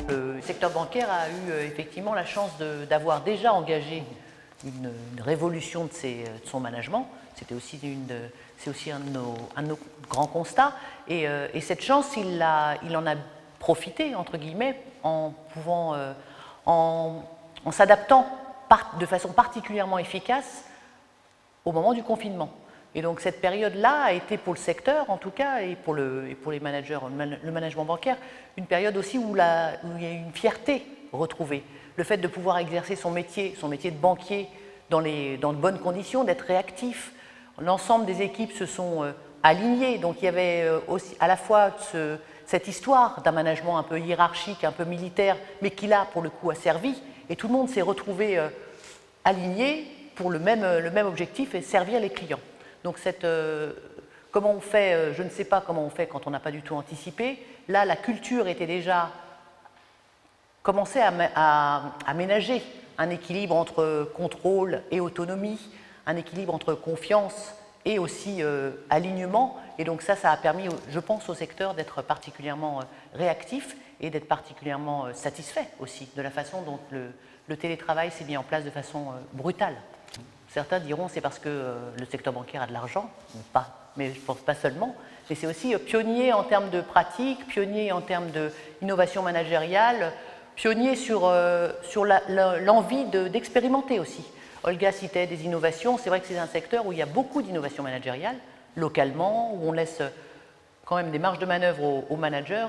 Le secteur bancaire a eu effectivement la chance d'avoir déjà engagé une révolution de son management. C'est aussi un de nos grands constats. Et cette chance, il en a profité, entre guillemets, en s'adaptant de façon particulièrement efficace au moment du confinement. Et donc cette période-là a été pour le secteur, en tout cas, et pour les managers, le management bancaire, une période aussi où il y a une fierté retrouvée. Le fait de pouvoir exercer son métier de banquier dans de bonnes conditions, d'être réactif. L'ensemble des équipes se sont alignées. Donc il y avait aussi à la fois cette histoire d'un management un peu hiérarchique, un peu militaire, mais qui là, pour le coup, a servi. Et tout le monde s'est retrouvé aligné pour le même objectif et servir les clients. Donc comment on fait, je ne sais pas comment on fait quand on n'a pas du tout anticipé. Là, la culture était déjà commençait à ménager un équilibre entre contrôle et autonomie, un équilibre entre confiance et aussi alignement. Et donc ça a permis, je pense, au secteur d'être particulièrement réactif et d'être particulièrement satisfait aussi de la façon dont le télétravail s'est mis en place de façon brutale. Certains diront c'est parce que le secteur bancaire a de l'argent, pas, mais je ne pense pas seulement, mais c'est aussi pionnier en termes de pratique, pionnier en termes d'innovation managériale, pionnier sur l'envie d'expérimenter aussi. Olga citait des innovations, c'est vrai que c'est un secteur où il y a beaucoup d'innovation managériale, localement, où on laisse quand même des marges de manœuvre aux managers.